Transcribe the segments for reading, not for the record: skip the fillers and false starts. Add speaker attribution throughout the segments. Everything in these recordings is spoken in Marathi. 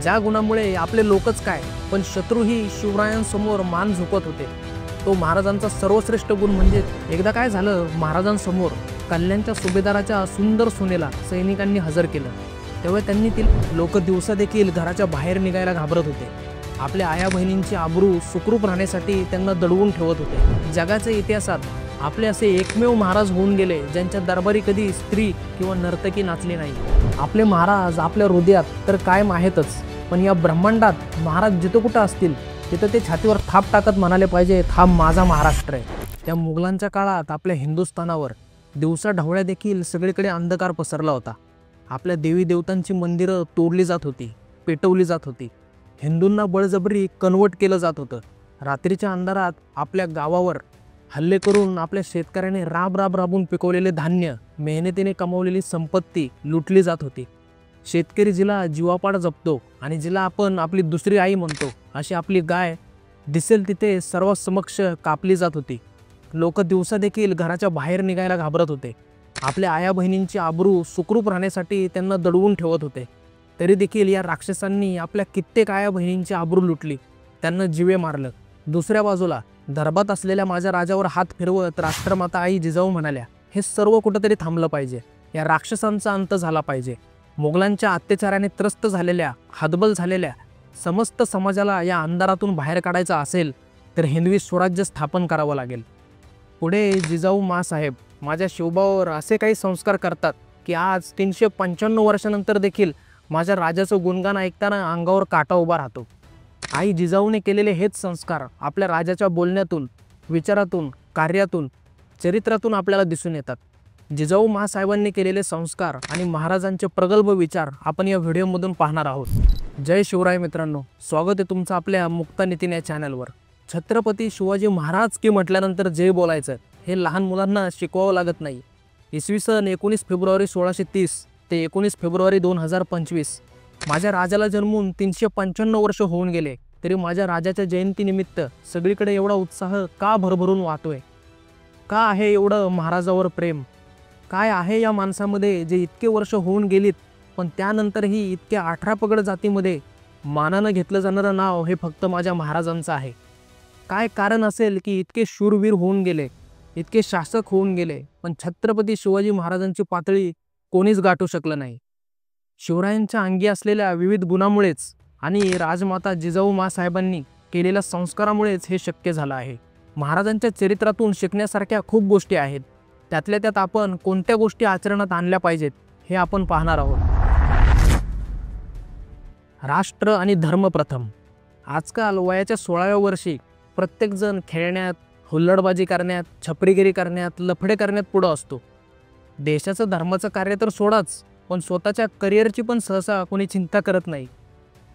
Speaker 1: ज्या गुणामुळे आपले लोकच काय पण शत्रूही शिवरायांसमोर मान झुकत होते। तो महाराजांचा सर्वश्रेष्ठ गुण म्हणजे एकदा काय झालं, महाराजांसमोर कल्याणच्या सुभेदाराच्या सुंदर सुनेला सैनिकांनी हजर केलं तेव्हा त्यांनी ती लोक दिवसा देखील घराच्या बाहेर निघायला घाबरत होते। आपल्या आया बहिणींची आबरू सुखरूप राहण्यासाठी त्यांना दडवून ठेवत होते। जगाच्या इतिहासात आपले असे एकमेव महाराज होऊन गेले ज्यांच्या दरबारी कधी स्त्री किंवा नर्तकी नाचली नाही। आपले महाराज आपल्या हृदयात तर कायम आहेतच, पण या ब्रह्मांडात महाराज जिथं कुठं असतील तिथं ते छातीवर थाप टाकत म्हणाले पाहिजे, हा माझा महाराष्ट्र आहे। त्या मुघलांच्या काळात आपल्या हिंदुस्थानावर दिवसा ढवळ्या देखील सगळीकडे अंधकार पसरला होता। आपल्या देवी देवतांची मंदिरं तोडली जात होती, पेटवली जात होती, हिंदूंना बळजबरी कन्वर्ट केलं जात होतं। रात्रीच्या अंधारात आपल्या गावावर हल्ले करून आपल्या शेतकऱ्याने राबून पिकवलेले धान्य, मेहनतीने कमावलेली संपत्ती लुटली जात होती। शेतकरी जिला जीवापाड जपतो आणि जिला आपण आपली दुसरी आई म्हणतो अशी आपली गाय दिसेल तिथे सर्वांसमक्ष कापली जात होती। लोक दिवसा देखील घराच्या बाहेर निघायला घाबरत होते। आपल्या आया बहिणींची आबरू सुखरूप राहण्यासाठी त्यांना दडवून ठेवत होते। तरी देखील या राक्षसांनी आपल्या कित्येक आया बहिणींची आबरू लुटली, त्यांना जीवे मारलं। दुसऱ्या बाजूला दरबारात असलेल्या माझ्या राजावर हात फिरवत राष्ट्रमाता आई जिजाऊ म्हणाल्या, हे सर्व कुठेतरी थांबलं पाहिजे, या राक्षसांचा अंत झाला पाहिजे। मोगलांच्या अत्याचाराने त्रस्त झालेल्या, हतबल झालेल्या समस्त समाजाला या अंधारातून बाहेर काढायचं असेल तर हिंदवी स्वराज्य स्थापन करावं लागेल। पुढे जिजाऊ मासाहेब माझ्या शिवबावर असे काही संस्कार करतात की आज 395 वर्षानंतर देखील माझ्या राजाचं गुणगान ऐकताना अंगावर काटा उभा राहतो। आई जिजाऊने केलेले हेच संस्कार आपल्या राजाच्या बोलण्यातून, विचारातून, कार्यातून, चरित्रातून आपल्याला दिसून येतात। जिजाऊ मासाहेबांनी केलेले संस्कार आणि महाराजांचे प्रगल्भ विचार आपण या व्हिडिओमधून पाहणार आहोत। जय शिवराय मित्रांनो, स्वागत आहे तुमचं आपल्या मुक्तानितीन या चॅनलवर। छत्रपती शिवाजी महाराज की म्हटल्यानंतर जय बोलायचं हे लहान मुलांना शिकवावं लागत नाही। इसवी सन 19 फेब्रुवारी 1630 ते 19 फेब्रुवारी 2025 माझ्या राजाला जन्मून 395 वर्ष होऊन गेले, तरी माझ्या राजाच्या जयंतीनिमित्त सगळीकडे एवढा उत्साह का भरभरून वाहतोय? का आहे एवढं महाराजावर प्रेम? काय आहे या माणसामध्ये जे इतके वर्ष होऊन गेलीत पण त्यानंतरही इतक्या 18 पगड जातीमध्ये मानानं घेतलं जाणारं नाव हे फक्त माझ्या महाराजांचं आहे? काय कारण असेल की इतके शूरवीर होऊन गेले, इतके शासक होऊन गेले, पण छत्रपती शिवाजी महाराजांची पातळी कोणीच गाठू शकलं नाही? शिवरायांच्या अंगी असलेल्या विविध गुणांमुळेच आणि राजमाता जिजाऊ मासाहेबांनी केलेल्या संस्कारामुळेच हे शक्य झालं आहे। महाराजांच्या चरित्रातून शिकण्यासारख्या खूप गोष्टी आहेत, त्यातल्या त्यात आपण कोणत्या गोष्टी आचरणात आणल्या पाहिजेत हे आपण पाहणार आहोत। राष्ट्र आणि धर्म प्रथम। आजकाल वयाच्या 16व्या वर्षी प्रत्येकजण खेळण्यात, हुल्लडबाजी करण्यात, छपरीगिरी करण्यात, लफडे करण्यात पुढं असतो। देशाचं धर्माचं कार्य तर सोडाच, पण स्वतःच्या करिअरची पण सहसा कोणी चिंता करत नाही।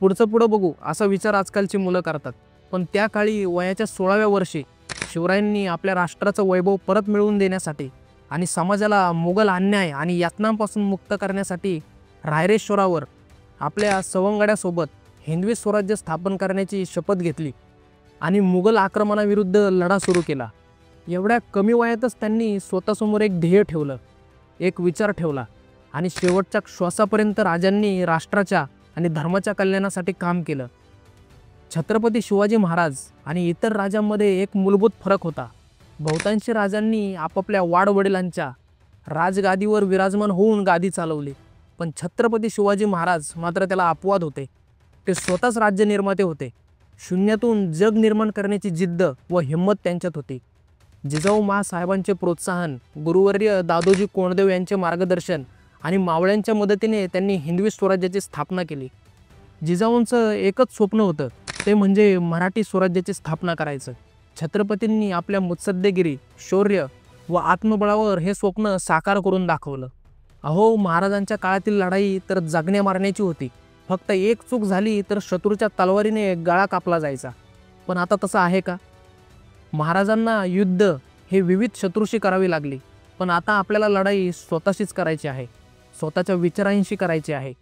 Speaker 1: पुढं बघू असा विचार आजकालची मुलं करतात। पण त्या काळी वयाच्या 16व्या वर्षी शिवरायांनी आपल्या राष्ट्राचं वैभव परत मिळवून देण्यासाठी आणि समाजाला मुघल अन्याय आणि यातनांपासून मुक्त करण्यासाठी रायरेश्वरावर आपल्या सवंगड्यासोबत हिंदवी स्वराज्य स्थापन करण्याची शपथ घेतली आणि मुघल आक्रमणाविरुद्ध लढा सुरू केला। एवढ्या कमी वयातच त्यांनी स्वतःसमोर एक ध्येय ठेवलं, एक विचार ठेवला आणि शेवटच्या श्वासापर्यंत राजांनी राष्ट्राच्या आणि धर्माच्या कल्याणासाठी काम केलं। छत्रपती शिवाजी महाराज आणि इतर राजांमध्ये एक मूलभूत फरक होता। बहुतांशी राजांनी आपापल्या वाडवडिलांच्या राजगादीवर विराजमान होऊन गादी चालवली, पण छत्रपती शिवाजी महाराज मात्र त्याला अपवाद होते। ते स्वतःच राज्य निर्माते होते। शून्यातून जग निर्माण करण्याची जिद्द व हिंमत त्यांच्यात होती। जिजाऊ मासाहेबांचे प्रोत्साहन, गुरुवर्य दादोजी कोंडदेव यांचे मार्गदर्शन आणि मावळ्यांच्या मदतीने त्यांनी हिंदवी स्वराज्याची स्थापना केली। जिजाऊंचं एकच स्वप्न होतं, ते म्हणजे मराठी स्वराज्याची स्थापना करायचं। छत्रपतींनी आपल्या मुत्सद्देगिरी, शौर्य व आत्मबळावर हे स्वप्न साकार करून दाखवलं। अहो, महाराजांच्या काळातील लढाई तर जगण्या मारण्याची होती। फक्त एक चूक झाली तर शत्रूच्या तलवारीने गळा कापला जायचा। पण आता तसं आहे का? महाराजांना युद्ध हे विविध शत्रूशी करावी लागली, पण आता आपल्याला लढाई स्वतःशीच करायची आहे, स्वतःच्या विचारांशी करायची आहे,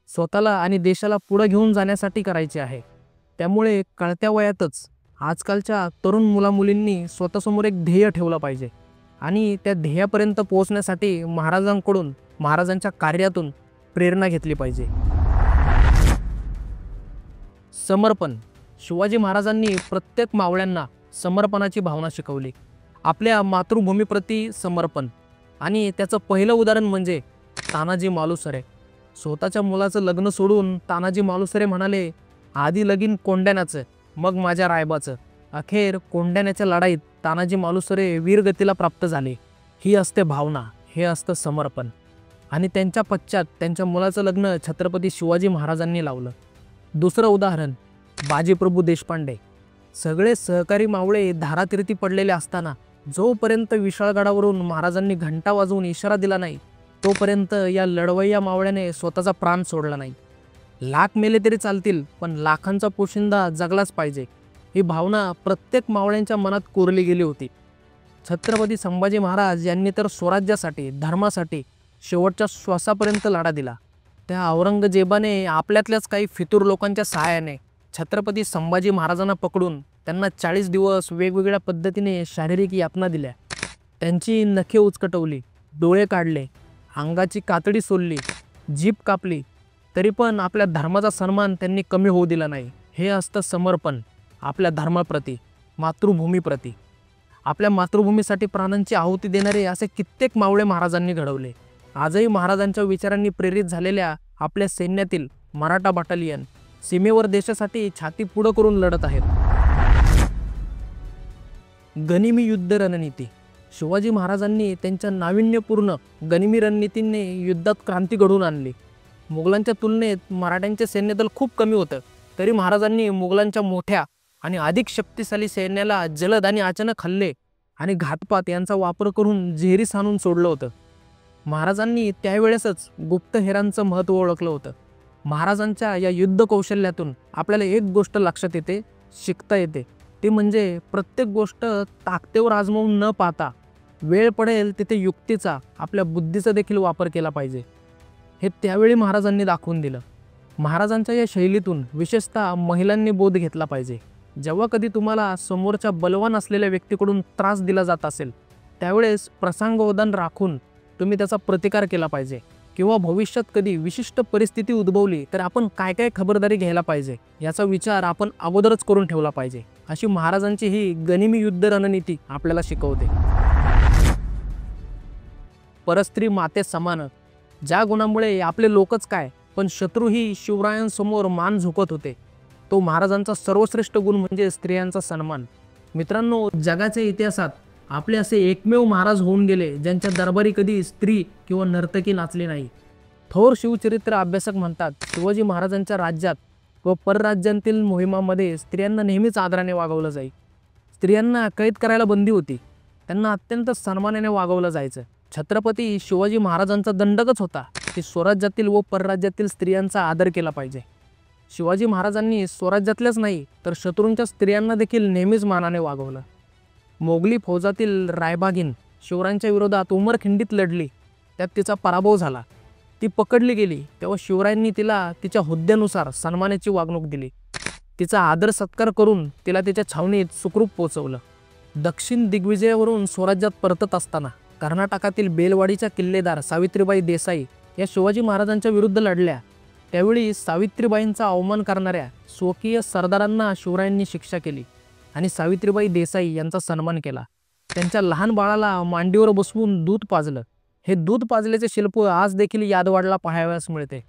Speaker 1: स्वतःला आणि देशाला पुढे घेऊन जाण्यासाठी करायची आहे। त्यामुळे कळत्या वयातच आजकालच्या तरुण मुलामुलींनी स्वतःसमोर एक ध्येय ठेवलं पाहिजे आणि त्या ध्येयापर्यंत पोहोचण्यासाठी महाराजांकडून, महाराजांच्या कार्यातून प्रेरणा घेतली पाहिजे। समर्पण. शिवाजी महाराजांनी प्रत्येक मावळ्यांना समर्पणाची भावना शिकवली. आपल्या मातृभूमीप्रती समर्पण. आणि त्याचं पहिलं उदाहरण म्हणजे तानाजी मालुसरे. स्वतःच्या मुलाचं लग्न सोडून तानाजी मालुसरे म्हणाले, आधी लगीन कोंढाण्याचं, मग माझ्या रायबाचं. अखेर कोंढाण्याच्या लढाईत तानाजी मालुसरे वीरगतीला प्राप्त झाले. ही असते भावना, हे असतं समर्पण. आणि त्यांच्या पश्चात त्यांच्या मुलाचं लग्न छत्रपती शिवाजी महाराजांनी लावलं. दुसरं उदाहरण बाजीप्रभू देशपांडे. सगळे सहकारी मावळे धारातीर्थी पडलेले असताना जोपर्यंत विशाळगडावरून महाराजांनी घंटा वाजवून इशारा दिला नाही, तोपर्यंत या लढवय्या मावळ्याने स्वतःचा प्राण सोडला नाही. लाख मेले तरी चालतील, पण लाखांचा पोशिंदा जगलाच पाहिजे, ही भावना प्रत्येक मावळ्यांच्या मनात कोरली गेली होती. छत्रपती संभाजी महाराज यांनी तर स्वराज्यासाठी, धर्मासाठी शेवटच्या श्वासापर्यंत लढा दिला. त्या औरंगजेबाने आपल्यातल्याच काही फितूर लोकांच्या सहाय्याने छत्रपती संभाजी महाराजांना पकडून त्यांना 40 दिवस वेगवेगळ्या पद्धतीने शारीरिक यातना दिल्या. त्यांची नखे उचकटवली, डोळे काढले, अंगाची कातडी सोलली, जीभ कापली, तरी पण आपल्या धर्माचा सन्मान त्यांनी कमी होऊ दिला नाही. हे असतं समर्पण आपल्या धर्माप्रती, मातृभूमीप्रती. आपल्या मातृभूमीसाठी प्राणांची आहुती देणारे असे कित्येक मावळे महाराजांनी घडवले. आजही महाराजांच्या विचारांनी प्रेरित झालेल्या आपल्या सैन्यातील मराठा बटालियन सीमेवर देशासाठी छाती पुढं करून लढत आहेत. गनिमी युद्ध रणनीती. शिवाजी महाराजांनी त्यांच्या नाविन्यपूर्ण गनिमी रणनीतीने युद्धात क्रांती घडवून आणली. मुघलांच्या तुलनेत मराठ्यांचे सैन्यदल खूप कमी होतं, तरी महाराजांनी मुघलांच्या मोठ्या आणि अधिक शक्तिशाली सैन्याला जलद आणि अचानक हल्ले आणि घातपात यांचा वापर करून जेरीस आणून सोडलं होतं. महाराजांनी त्यावेळेसच गुप्तहेरांचं महत्त्व ओळखलं होतं. महाराजांच्या या युद्ध कौशल्यातून आपल्याला एक गोष्ट लक्षात येते, शिकता येते, ते म्हणजे प्रत्येक गोष्ट ताकदीवर आजमावून न पाहता वेळ पडेल तिथे युक्तीचा, आपल्या बुद्धीचा देखील वापर केला पाहिजे. हे त्यावेळी महाराजांनी दाखवून दिलं. महाराजांच्या या शैलीतून विशेषतः महिलांनी बोध घेतला पाहिजे. जेव्हा कधी तुम्हाला समोरच्या बलवान असलेल्या व्यक्तीकडून त्रास दिला जात असेल, त्यावेळेस प्रसंगोदान राखून तुम्ही त्याचा प्रतिकार केला पाहिजे. किंवा भविष्यात कधी विशिष्ट परिस्थिती उद्भवली तर आपण काय काय खबरदारी घ्यायला पाहिजे याचा विचार आपण अगोदरच करून ठेवला पाहिजे. अशी महाराजांची ही गनिमी युद्ध रणनीती आपल्याला शिकवते. परस्त्री माते समान. ज्या गुणामुळे आपले लोकच काय पण शत्रूही शिवरायांसमोर मान झुकत होते, तो महाराजांचा सर्वश्रेष्ठ गुण म्हणजे स्त्रियांचा सन्मान. मित्रांनो, जगाच्या इतिहासात आपले असे एकमेव महाराज होऊन गेले ज्यांच्या दरबारी कधी स्त्री किंवा नर्तकी नाचली नाही. थोर शिवचरित्र अभ्यासक म्हणतात, शिवाजी महाराजांच्या राज्यात व परराज्यांतील मोहिमांमध्ये स्त्रियांना नेहमीच आदराने वागवलं जाई. स्त्रियांना कैद करायला बंदी होती, त्यांना अत्यंत सन्मानाने वागवलं जायचं. छत्रपती शिवाजी महाराजांचा दंडकच होता की स्वराज्यातील व परराज्यातील स्त्रियांचा आदर केला पाहिजे. शिवाजी महाराजांनी स्वराज्यातल्याच नाही तर शत्रूंच्या स्त्रियांना देखील नेहमीच मानाने वागवलं. मोगली फौजातील रायबागीन शिवरायांच्या विरोधात उमरखिंडीत लढली, त्यात तिचा पराभव झाला. ती पकडली गेली तेव्हा शिवरायांनी तिला तिच्या हुद्द्यानुसार सन्मानाची वागणूक दिली. तिचा आदर सत्कार करून तिला तिच्या छावणीत सुखरूप पोचवलं. दक्षिण दिग्विजयावरून स्वराज्यात परतत असताना कर्नाटकातील बेलवाडीच्या किल्लेदार सावित्रीबाई देसाई या शिवाजी महाराजांच्या विरुद्ध लढल्या. त्यावेळी सावित्रीबाईंचा अवमान करणाऱ्या स्वकीय सरदारांना शिवरायांनी शिक्षा केली आणि सावित्रीबाई देसाई यांचा सन्मान केला. त्यांच्या लहान बाळाला मांडीवर बसवून दूध पाजलं. हे दूध पाजल्याचे शिल्प आज देखील यादवाडला पाहावयास मिळते.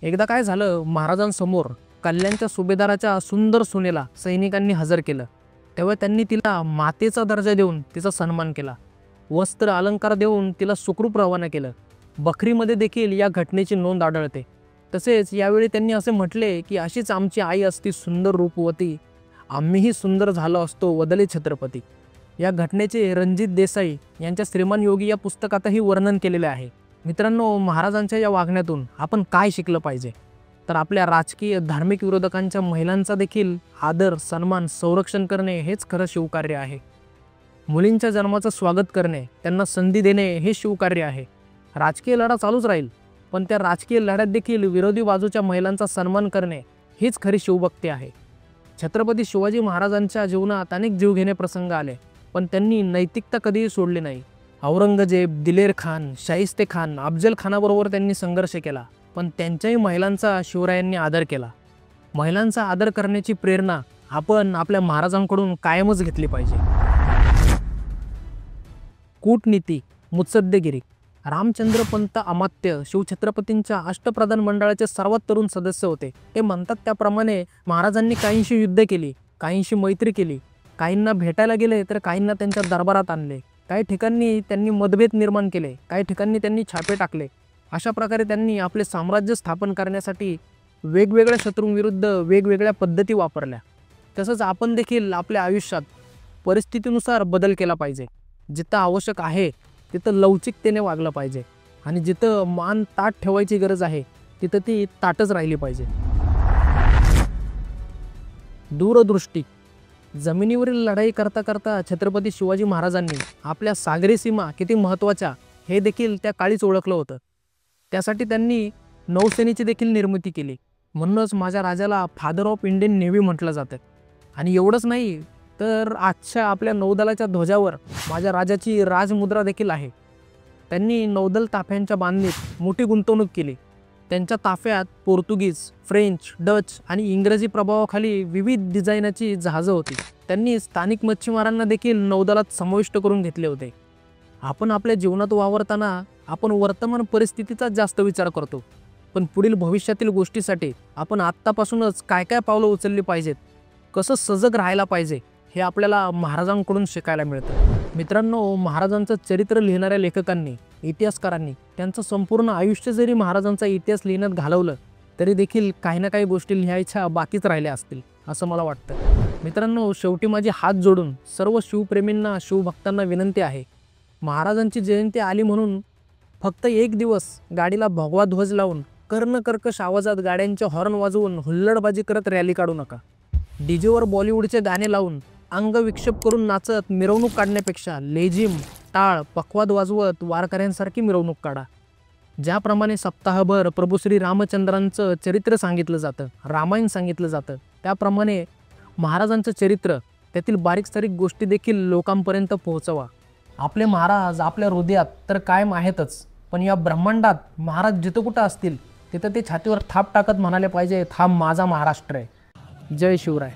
Speaker 1: एकदा काय झालं, महाराजांसमोर कल्याणच्या सुभेदाराच्या सुंदर सुनेला सैनिकांनी हजर केलं. तेव्हा त्यांनी तिला मातेचा दर्जा देऊन तिचा सन्मान केला. वस्त्र अलंकार देऊन तिला सुखरूप रवाना केलं. बखरीमध्ये देखील या घटनेची नोंद आढळते. तसेच यावेळी त्यांनी असे म्हटले की अशीच आमची आई असती सुंदर रूपवती, आम्हीही सुंदर झालो असतो वदले छत्रपती. या घटनेचे रणजित देसाई यांच्या श्रीमान योगी या पुस्तकातही वर्णन केलेले आहे. मित्रांनो, महाराजांच्या या वागण्यातून आपण काय शिकलं पाहिजे, तर आपल्या राजकीय धार्मिक विरोधकांच्या महिलांचा देखील आदर, सन्मान, संरक्षण करणे हेच खरं शिवकार्य आहे. मुलींच्या जन्माचं स्वागत करणे, त्यांना संधी देणे हे शिवकार्य आहे. राजकीय लढा चालूच राहील, पण त्या राजकीय लढ्यात देखील विरोधी बाजूच्या महिलांचा सन्मान करणे हीच खरी शिवभक्ती आहे. छत्रपती शिवाजी महाराजांच्या जीवनात अनेक जीवघेणे प्रसंग आले, पण त्यांनी नैतिकता कधीही सोडली नाही. औरंगजेब, दिलेर खान, शाहिस्ते खान, अफजल खानाबरोबर त्यांनी संघर्ष केला, पण त्यांच्याही महिलांचा शिवरायांनी आदर केला. महिलांचा आदर करण्याची प्रेरणा आपण आपल्या महाराजांकडून कायमच घेतली पाहिजे. कूटनीती, मुत्सद्देगिरी. रामचंद्र पंत अमात्य शिवछत्रपतींच्या अष्टप्रधान मंडळाचे सर्वात तरुण सदस्य होते. ते म्हणतात त्याप्रमाणे महाराजांनी काहींशी युद्ध केली, काहींशी मैत्री केली, काहींना भेटायला गेले तर काहींना त्यांच्या दरबारात आणले. काही ठिकाणी त्यांनी मतभेद निर्माण केले, काही ठिकाणी त्यांनी छापे टाकले. अशा प्रकारे त्यांनी आपले साम्राज्य स्थापन करण्यासाठी वेगवेगळ्या शत्रूंविरुद्ध वेगवेगळ्या पद्धती वापरल्या. तसंच आपण देखील आपल्या आयुष्यात परिस्थितीनुसार बदल केला पाहिजे. जिथं आवश्यक आहे तिथं लवचिकतेने वागलं पाहिजे आणि जिथं मान ताठ ठेवायची गरज आहे तिथं ती ताटच राहिली पाहिजे. दूरदृष्टी. जमिनीवरील लढाई करता करता छत्रपती शिवाजी महाराजांनी आपल्या सागरी सीमा किती महत्त्वाच्या हे देखील त्या काळीच ओळखलं होतं. त्यासाठी त्यांनी नौसेनेची देखील निर्मिती केली. म्हणूनच माझ्या राजाला फादर ऑफ इंडियन नेव्ही म्हटलं जातं. आणि एवढंच नाही तर आजच्या आपल्या नौदलाच्या ध्वजावर माझ्या राजाची राजमुद्रा देखील आहे. त्यांनी नौदल ताफ्यांच्या बांधणीत मोठी गुंतवणूक केली. त्यांच्या ताफ्यात पोर्तुगीज, फ्रेंच, डच आणि इंग्रजी प्रभावाखाली विविध डिझाईनची जहाजं होती. त्यांनी स्थानिक मच्छीमारांना देखील नौदलात समाविष्ट करून घेतले होते. आपण आपल्या जीवनात वावरताना आपण वर्तमान परिस्थितीचा जास्त विचार करतो, पण पुढील भविष्यातील गोष्टीसाठी आपण आत्तापासूनच काय काय पावलं उचलली पाहिजेत, कसं सजग राहायला पाहिजे हे आपल्याला महाराजांकडून शिकायला मिळतं. मित्रांनो, महाराजांचं चरित्र लिहिणाऱ्या लेखकांनी, इतिहासकारांनी त्यांचं संपूर्ण आयुष्य जरी महाराजांचा इतिहास लिहिण्यात घालवलं तरी देखील काही ना काही गोष्टी लिहायच्या बाकीच राहिल्या असतील असं मला वाटतं. मित्रांनो, शेवटी माझी हात जोडून सर्व शिवप्रेमींना, शिवभक्तांना विनंती आहे, महाराजांची जयंती आली म्हणून फक्त एक दिवस गाडीला भगवा ध्वज लावून कर्णकर्कश आवाजात गाड्यांचे हॉर्न वाजवून हुल्लडबाजी करत रॅली काढू नका. डीजेवर बॉलिवूडचे गाणे लावून अंग विक्षेप करून नाचत मिरवणूक काढण्यापेक्षा लेझिम, टाळ, पखवाद वाजवत वारकऱ्यांसारखी मिरवणूक काढा. ज्याप्रमाणे सप्ताहभर प्रभू श्री रामचंद्रांचं चरित्र सांगितलं जातं, रामायण सांगितलं जातं, त्याप्रमाणे महाराजांचं चरित्र, त्यातील बारीक सारीक गोष्टी देखील लोकांपर्यंत पोहोचवा. आपले महाराज आपल्या हृदयात तर कायम आहेतच, पण या ब्रह्मांडात महाराज जिथं कुठं असतील तिथं ते छातीवर थाप टाकत म्हणाले पाहिजे, हा माझा महाराष्ट्र आहे. जय शिवराय.